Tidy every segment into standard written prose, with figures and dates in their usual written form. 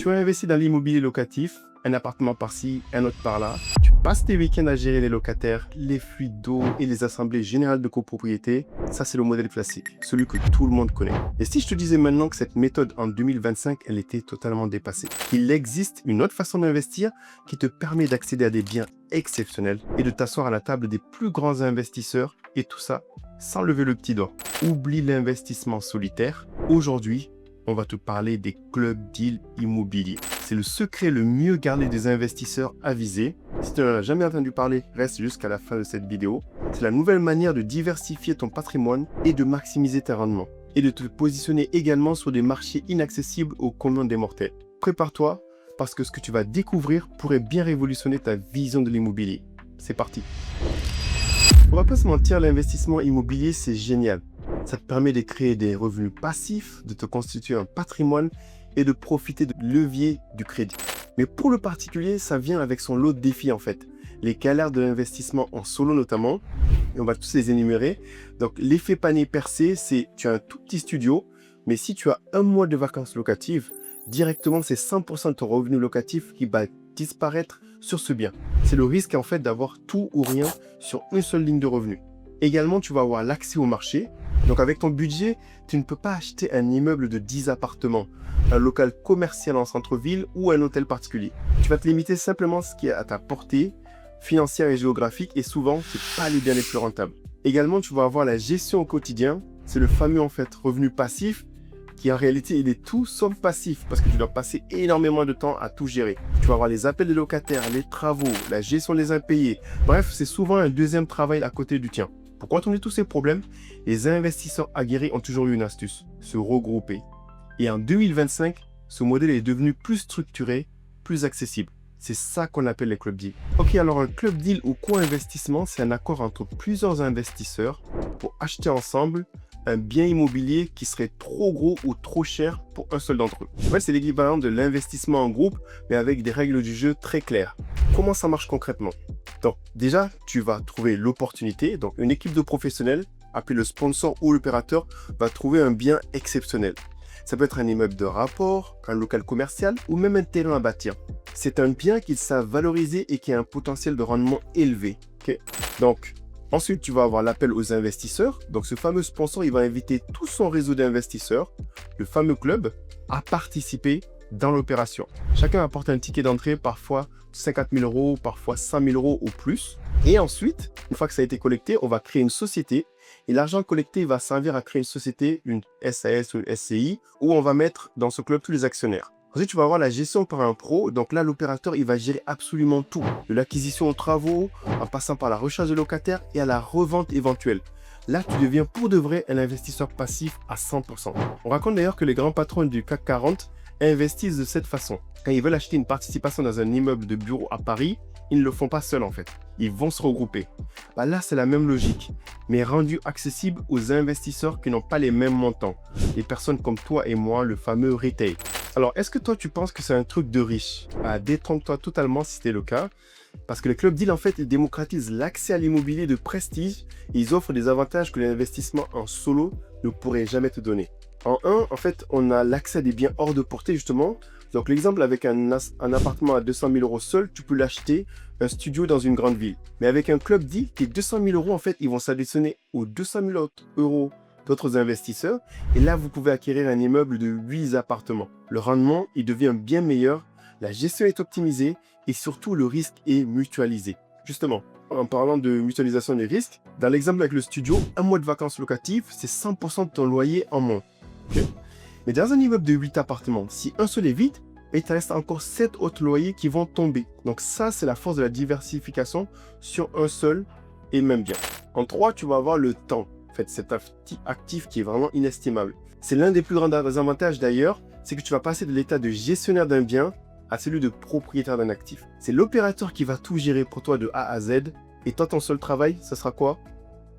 Tu as investi dans l'immobilier locatif, un appartement par-ci, un autre par-là. Tu passes tes week-ends à gérer les locataires, les fuites d'eau et les assemblées générales de copropriété. Ça, c'est le modèle classique, celui que tout le monde connaît. Et si je te disais maintenant que cette méthode en 2025, elle était totalement dépassée, qu'il existe une autre façon d'investir qui te permet d'accéder à des biens exceptionnels et de t'asseoir à la table des plus grands investisseurs, et tout ça sans lever le petit doigt. Oublie l'investissement solitaire. Aujourd'hui, on va te parler des club deals immobiliers. C'est le secret le mieux gardé des investisseurs avisés. Si tu n'en as jamais entendu parler, reste jusqu'à la fin de cette vidéo. C'est la nouvelle manière de diversifier ton patrimoine et de maximiser tes rendements. Et de te positionner également sur des marchés inaccessibles au commun des mortels. Prépare-toi, parce que ce que tu vas découvrir pourrait bien révolutionner ta vision de l'immobilier. C'est parti. On va pas se mentir, l'investissement immobilier, c'est génial. Ça te permet de créer des revenus passifs, de te constituer un patrimoine et de profiter de levier du crédit. Mais pour le particulier, ça vient avec son lot de défis en fait. Les galères de l'investissement en solo notamment, et on va tous les énumérer. Donc l'effet panier percé, c'est tu as un tout petit studio, mais si tu as un mois de vacances locatives, directement c'est 100% de ton revenu locatif qui va disparaître sur ce bien. C'est le risque en fait d'avoir tout ou rien sur une seule ligne de revenu. Également, tu vas avoir l'accès au marché. Donc avec ton budget, tu ne peux pas acheter un immeuble de 10 appartements, un local commercial en centre-ville ou un hôtel particulier. Tu vas te limiter simplement à ce qui est à ta portée financière et géographique, et souvent, ce n'est pas les biens les plus rentables. Également, tu vas avoir la gestion au quotidien. C'est le fameux en fait revenu passif qui en réalité il est tout sauf passif parce que tu dois passer énormément de temps à tout gérer. Tu vas avoir les appels des locataires, les travaux, la gestion des impayés. Bref, c'est souvent un deuxième travail à côté du tien. Pour contourner tous ces problèmes, les investisseurs aguerris ont toujours eu une astuce, se regrouper. Et en 2025, ce modèle est devenu plus structuré, plus accessible. C'est ça qu'on appelle les club deals. Ok, alors un club deal ou co-investissement, c'est un accord entre plusieurs investisseurs pour acheter ensemble un bien immobilier qui serait trop gros ou trop cher pour un seul d'entre eux. En fait, c'est l'équivalent de l'investissement en groupe, mais avec des règles du jeu très claires. Comment ça marche concrètement? Donc, déjà, tu vas trouver l'opportunité. Donc, une équipe de professionnels, appelée le sponsor ou l'opérateur, va trouver un bien exceptionnel. Ça peut être un immeuble de rapport, un local commercial ou même un terrain à bâtir. C'est un bien qu'ils savent valoriser et qui a un potentiel de rendement élevé. Okay. Donc, ensuite, tu vas avoir l'appel aux investisseurs. Donc, ce fameux sponsor, il va inviter tout son réseau d'investisseurs, le fameux club, à participer dans l'opération. Chacun apporte un ticket d'entrée, parfois 50 000 euros, parfois 100 000 euros ou plus. Et ensuite, une fois que ça a été collecté, on va créer une société. Et l'argent collecté va servir à créer une société, une SAS ou une SCI, où on va mettre dans ce club tous les actionnaires. Ensuite, tu vas avoir la gestion par un pro. Donc là, l'opérateur, il va gérer absolument tout. De l'acquisition aux travaux, en passant par la recherche de locataires et à la revente éventuelle. Là, tu deviens pour de vrai un investisseur passif à 100%. On raconte d'ailleurs que les grands patrons du CAC 40 investissent de cette façon. Quand ils veulent acheter une participation dans un immeuble de bureau à Paris, ils ne le font pas seuls en fait. Ils vont se regrouper. Là, c'est la même logique, mais rendue accessible aux investisseurs qui n'ont pas les mêmes montants. Les personnes comme toi et moi, le fameux retail. Alors, est-ce que toi, tu penses que c'est un truc de riche? Détrompe-toi totalement si c'est le cas. Parce que les club deals, en fait, ils démocratisent l'accès à l'immobilier de prestige et ils offrent des avantages que l'investissement en solo ne pourrait jamais te donner. En fait, on a l'accès à des biens hors de portée, justement. Donc, l'exemple avec un appartement à 200 000 euros seul, tu peux l'acheter, un studio dans une grande ville. Mais avec un club deal, tes 200 000 euros, en fait, ils vont s'additionner aux 200 000 euros d'autres investisseurs. Et là, vous pouvez acquérir un immeuble de 8 appartements. Le rendement, il devient bien meilleur, la gestion est optimisée et surtout, le risque est mutualisé. Justement, en parlant de mutualisation des risques, dans l'exemple avec le studio, un mois de vacances locatives, c'est 100% de ton loyer en moins. Okay. Mais dans un immeuble de 8 appartements, si un seul est vide, il te reste encore 7 autres loyers qui vont tomber. Donc ça, c'est la force de la diversification sur un seul et même bien. En 3, tu vas avoir le temps. En fait, cet actif qui est vraiment inestimable. C'est l'un des plus grands avantages d'ailleurs, c'est que tu vas passer de l'état de gestionnaire d'un bien à celui de propriétaire d'un actif. C'est l'opérateur qui va tout gérer pour toi de A à Z. Et toi, ton seul travail, ce sera quoi?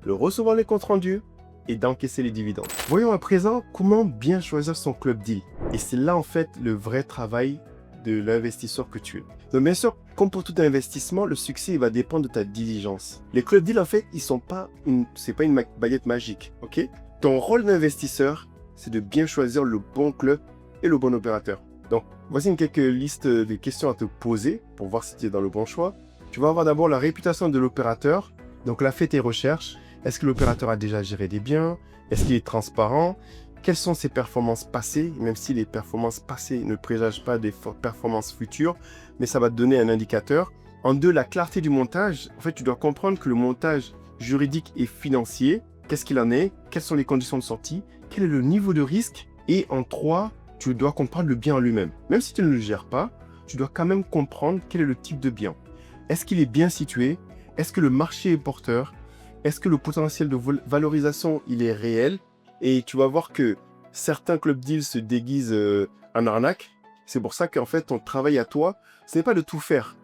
Le recevoir les comptes rendus et d'encaisser les dividendes. Voyons à présent comment bien choisir son club deal. Et c'est là en fait le vrai travail de l'investisseur que tu es. Donc bien sûr, comme pour tout investissement, le succès il va dépendre de ta diligence. Les club deals en fait, c'est pas une baguette magique, ok? Ton rôle d'investisseur, c'est de bien choisir le bon club et le bon opérateur. Donc, voici quelques listes de questions à te poser pour voir si tu es dans le bon choix. Tu vas avoir d'abord la réputation de l'opérateur. Donc là, fais tes recherches. Est-ce que l'opérateur a déjà géré des biens? Est-ce qu'il est transparent? Quelles sont ses performances passées? Même si les performances passées ne présagent pas des performances futures, mais ça va te donner un indicateur. En deux, la clarté du montage. En fait, tu dois comprendre que le montage juridique et financier, qu'est-ce qu'il en est? Quelles sont les conditions de sortie? Quel est le niveau de risque? Et en trois, tu dois comprendre le bien en lui-même. Même si tu ne le gères pas, tu dois quand même comprendre quel est le type de bien. Est-ce qu'il est bien situé? Est-ce que le marché est porteur? Est-ce que le potentiel de valorisation, il est réel? Et tu vas voir que certains club deals se déguisent en arnaque. C'est pour ça qu'en fait, ton travail à toi, ce n'est pas de tout faire,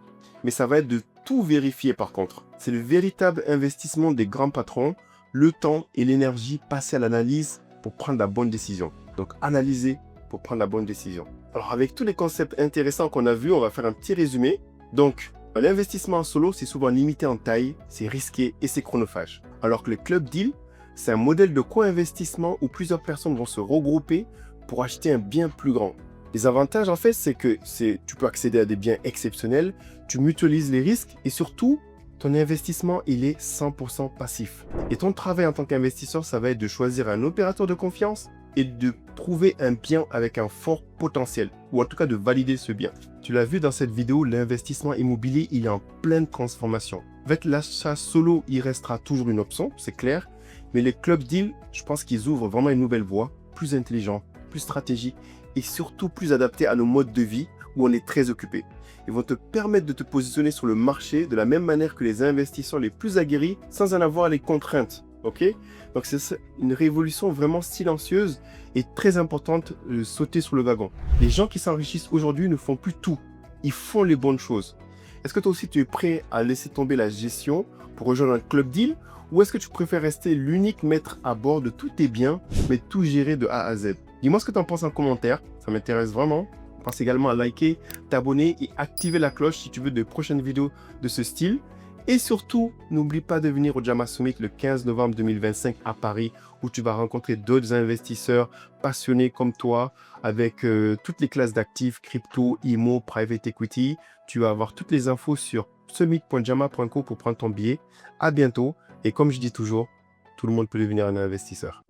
mais ça va être de tout vérifier par contre. C'est le véritable investissement des grands patrons, le temps et l'énergie passés à l'analyse pour prendre la bonne décision. Donc, analyser pour prendre la bonne décision. Alors, avec tous les concepts intéressants qu'on a vus, on va faire un petit résumé. Donc, l'investissement en solo, c'est souvent limité en taille, c'est risqué et c'est chronophage. Alors que le club deal, c'est un modèle de co-investissement où plusieurs personnes vont se regrouper pour acheter un bien plus grand. Les avantages, en fait, c'est que tu peux accéder à des biens exceptionnels, tu mutualises les risques et surtout, ton investissement, il est 100% passif. Et ton travail en tant qu'investisseur, ça va être de choisir un opérateur de confiance et de trouver un bien avec un fort potentiel, ou en tout cas de valider ce bien. Tu l'as vu dans cette vidéo, l'investissement immobilier, il est en pleine transformation. En fait, l'achat solo, il restera toujours une option, c'est clair, mais les club deals, je pense qu'ils ouvrent vraiment une nouvelle voie, plus intelligente, plus stratégique et surtout plus adaptée à nos modes de vie où on est très occupé. Ils vont te permettre de te positionner sur le marché de la même manière que les investisseurs les plus aguerris sans en avoir les contraintes. Ok? Donc c'est une révolution vraiment silencieuse et très importante de sauter sur le wagon. Les gens qui s'enrichissent aujourd'hui ne font plus tout. Ils font les bonnes choses. Est-ce que toi aussi tu es prêt à laisser tomber la gestion pour rejoindre un club deal? Ou est-ce que tu préfères rester l'unique maître à bord de tous tes biens, mais tout gérer de A à Z? Dis-moi ce que tu en penses en commentaire, ça m'intéresse vraiment. Pense également à liker, t'abonner et activer la cloche si tu veux de prochaines vidéos de ce style. Et surtout, n'oublie pas de venir au Jama Summit le 15 novembre 2025 à Paris, où tu vas rencontrer d'autres investisseurs passionnés comme toi, avec toutes les classes d'actifs, crypto, IMO, private equity. Tu vas avoir toutes les infos sur summit.jama.co pour prendre ton billet. À bientôt. Et comme je dis toujours, tout le monde peut devenir un investisseur.